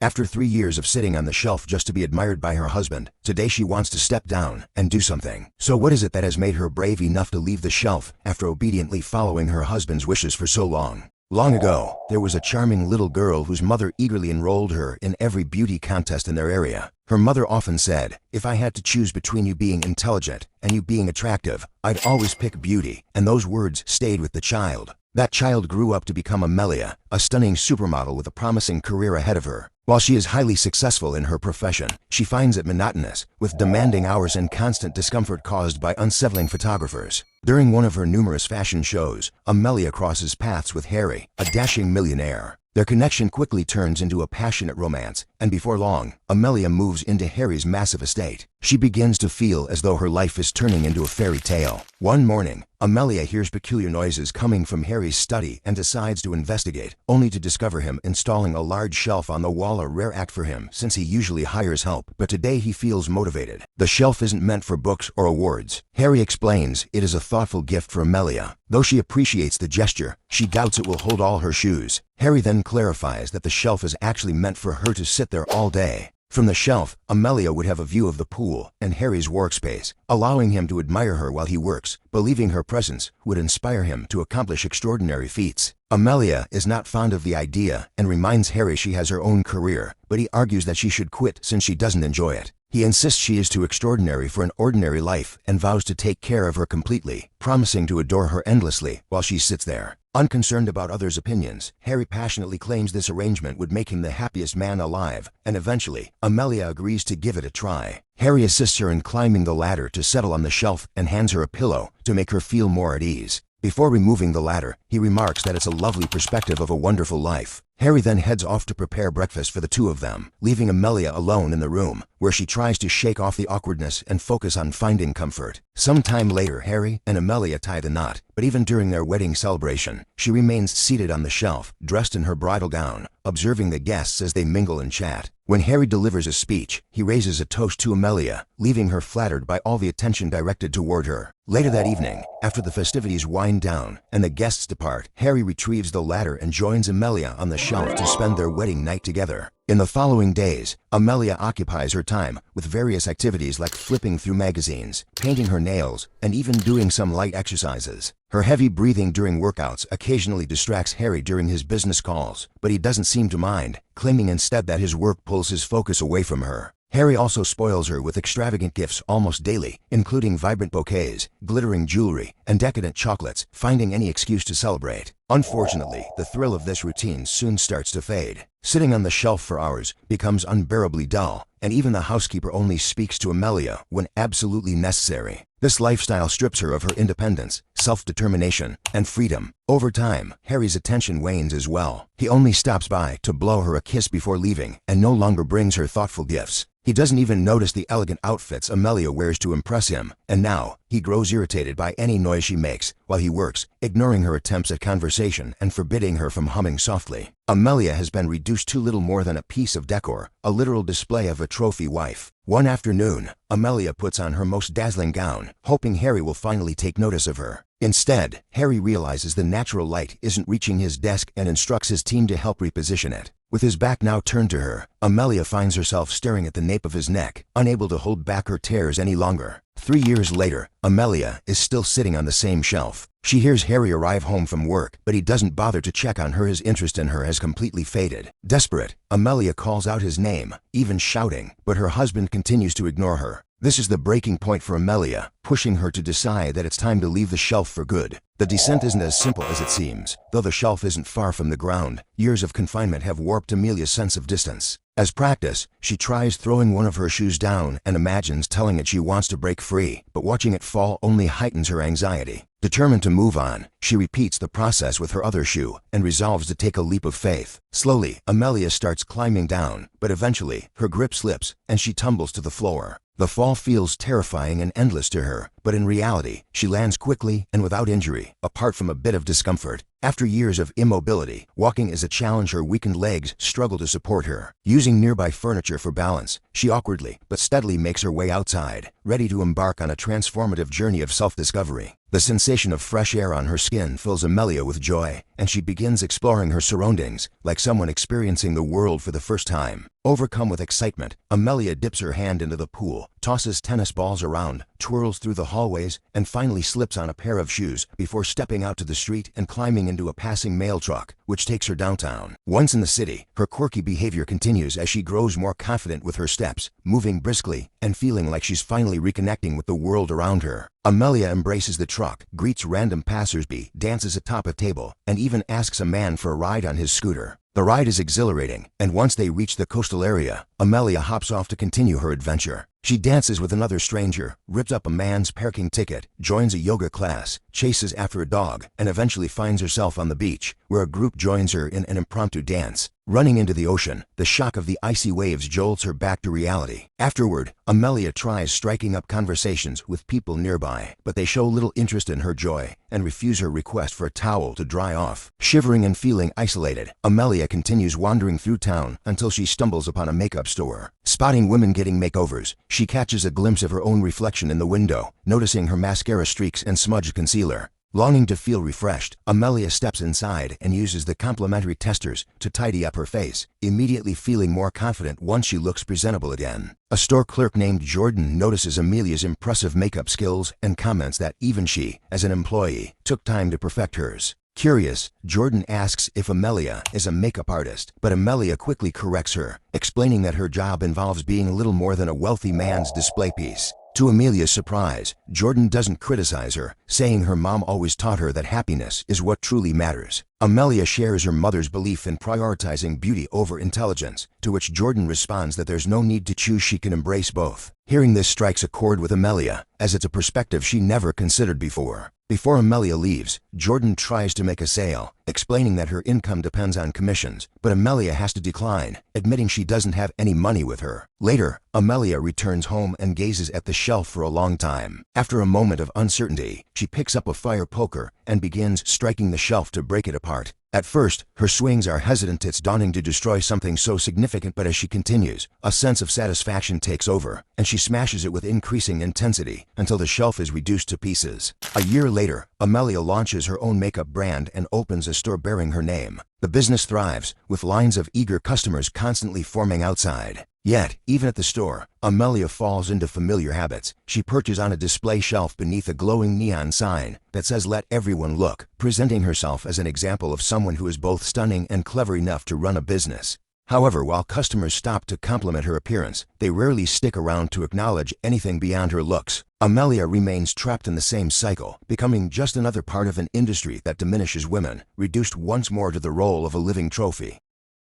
After 3 years of sitting on the shelf just to be admired by her husband, today she wants to step down and do something. So what is it that has made her brave enough to leave the shelf after obediently following her husband's wishes for so long? Long ago, there was a charming little girl whose mother eagerly enrolled her in every beauty contest in their area. Her mother often said, "If I had to choose between you being intelligent and you being attractive, I'd always pick beauty," and those words stayed with the child. That child grew up to become Amelia, a stunning supermodel with a promising career ahead of her. While she is highly successful in her profession, she finds it monotonous, with demanding hours and constant discomfort caused by unsettling photographers. During one of her numerous fashion shows, Amelia crosses paths with Harry, a dashing millionaire. Their connection quickly turns into a passionate romance, and before long, Amelia moves into Harry's massive estate. She begins to feel as though her life is turning into a fairy tale. One morning, Amelia hears peculiar noises coming from Harry's study and decides to investigate, only to discover him installing a large shelf on the wall, a rare act for him since he usually hires help, but today he feels motivated. The shelf isn't meant for books or awards. Harry explains it is a thoughtful gift for Amelia. Though she appreciates the gesture, she doubts it will hold all her shoes. Harry then clarifies that the shelf is actually meant for her to sit there all day. From the shelf, Amelia would have a view of the pool and Harry's workspace, allowing him to admire her while he works, believing her presence would inspire him to accomplish extraordinary feats. Amelia is not fond of the idea and reminds Harry she has her own career, but he argues that she should quit since she doesn't enjoy it. He insists she is too extraordinary for an ordinary life and vows to take care of her completely, promising to adore her endlessly while she sits there. Unconcerned about others' opinions, Harry passionately claims this arrangement would make him the happiest man alive, and eventually, Amelia agrees to give it a try. Harry assists her in climbing the ladder to settle on the shelf and hands her a pillow to make her feel more at ease. Before removing the ladder, he remarks that it's a lovely perspective of a wonderful life. Harry then heads off to prepare breakfast for the two of them, leaving Amelia alone in the room, where she tries to shake off the awkwardness and focus on finding comfort. Some time later, Harry and Amelia tie the knot, but even during their wedding celebration, she remains seated on the shelf, dressed in her bridal gown, observing the guests as they mingle and chat. When Harry delivers a speech, he raises a toast to Amelia, leaving her flattered by all the attention directed toward her. Later that evening, after the festivities wind down and the guests depart, Harry retrieves the ladder and joins Amelia on the shelf to spend their wedding night together. In the following days, Amelia occupies her time with various activities like flipping through magazines, painting her nails, and even doing some light exercises. Her heavy breathing during workouts occasionally distracts Harry during his business calls, but he doesn't seem to mind, claiming instead that his work pulls his focus away from her. Harry also spoils her with extravagant gifts almost daily, including vibrant bouquets, glittering jewelry, and decadent chocolates, finding any excuse to celebrate. Unfortunately, the thrill of this routine soon starts to fade. Sitting on the shelf for hours becomes unbearably dull, and even the housekeeper only speaks to Amelia when absolutely necessary. This lifestyle strips her of her independence, self-determination, and freedom. Over time, Harry's attention wanes as well. He only stops by to blow her a kiss before leaving, and no longer brings her thoughtful gifts. He doesn't even notice the elegant outfits Amelia wears to impress him, and now he grows irritated by any noise she makes while he works, ignoring her attempts at conversation and forbidding her from humming softly. Amelia has been reduced to little more than a piece of decor, a literal display of a trophy wife. One afternoon, Amelia puts on her most dazzling gown, hoping Harry will finally take notice of her. Instead, Harry realizes the natural light isn't reaching his desk and instructs his team to help reposition it. With his back now turned to her, Amelia finds herself staring at the nape of his neck, unable to hold back her tears any longer. 3 years later, Amelia is still sitting on the same shelf. She hears Harry arrive home from work, but he doesn't bother to check on her. His interest in her has completely faded. Desperate, Amelia calls out his name, even shouting, but her husband continues to ignore her. This is the breaking point for Amelia, pushing her to decide that it's time to leave the shelf for good. The descent isn't as simple as it seems. Though the shelf isn't far from the ground, years of confinement have warped Amelia's sense of distance. As practice, she tries throwing one of her shoes down and imagines telling it she wants to break free, but watching it fall only heightens her anxiety. Determined to move on, she repeats the process with her other shoe and resolves to take a leap of faith. Slowly, Amelia starts climbing down, but eventually, her grip slips and she tumbles to the floor. The fall feels terrifying and endless to her, but in reality, she lands quickly and without injury, apart from a bit of discomfort. After years of immobility, walking is a challenge. Her weakened legs struggle to support her. Using nearby furniture for balance, she awkwardly but steadily makes her way outside, ready to embark on a transformative journey of self-discovery. The sensation of fresh air on her skin fills Amelia with joy, and she begins exploring her surroundings, like someone experiencing the world for the first time. Overcome with excitement, Amelia dips her hand into the pool, tosses tennis balls around, twirls through the hallways, and finally slips on a pair of shoes before stepping out to the street and climbing into a passing mail truck, which takes her downtown. Once in the city, her quirky behavior continues as she grows more confident with her steps, moving briskly and feeling like she's finally reconnecting with the world around her. Amelia embraces the truck, greets random passersby, dances atop a table, and even asks a man for a ride on his scooter. The ride is exhilarating, and once they reach the coastal area, Amelia hops off to continue her adventure. She dances with another stranger, rips up a man's parking ticket, joins a yoga class, chases after a dog, and eventually finds herself on the beach, where a group joins her in an impromptu dance. Running into the ocean, the shock of the icy waves jolts her back to reality. Afterward, Amelia tries striking up conversations with people nearby, but they show little interest in her joy and refuse her request for a towel to dry off. Shivering and feeling isolated, Amelia continues wandering through town until she stumbles upon a makeup store. Spotting women getting makeovers, she catches a glimpse of her own reflection in the window, noticing her mascara streaks and smudged concealer. Longing to feel refreshed, Amelia steps inside and uses the complimentary testers to tidy up her face, immediately feeling more confident once she looks presentable again. A store clerk named Jordan notices Amelia's impressive makeup skills and comments that even she, as an employee, took time to perfect hers. Curious, Jordan asks if Amelia is a makeup artist, but Amelia quickly corrects her, explaining that her job involves being little more than a wealthy man's display piece. To Amelia's surprise, Jordan doesn't criticize her, saying her mom always taught her that happiness is what truly matters. Amelia shares her mother's belief in prioritizing beauty over intelligence, to which Jordan responds that there's no need to choose, she can embrace both. Hearing this strikes a chord with Amelia, as it's a perspective she never considered before. Before Amelia leaves, Jordan tries to make a sale, explaining that her income depends on commissions, but Amelia has to decline, admitting she doesn't have any money with her. Later, Amelia returns home and gazes at the shelf for a long time. After a moment of uncertainty, she picks up a fire poker and begins striking the shelf to break it apart. At first, her swings are hesitant. It's daunting to destroy something so significant, but as she continues, a sense of satisfaction takes over, and she smashes it with increasing intensity until the shelf is reduced to pieces. A year later, Amelia launches her own makeup brand and opens a store bearing her name. The business thrives, with lines of eager customers constantly forming outside. Yet, even at the store, Amelia falls into familiar habits. She perches on a display shelf beneath a glowing neon sign that says "Let everyone look," presenting herself as an example of someone who is both stunning and clever enough to run a business. However, while customers stop to compliment her appearance, they rarely stick around to acknowledge anything beyond her looks. Amelia remains trapped in the same cycle, becoming just another part of an industry that diminishes women, reduced once more to the role of a living trophy.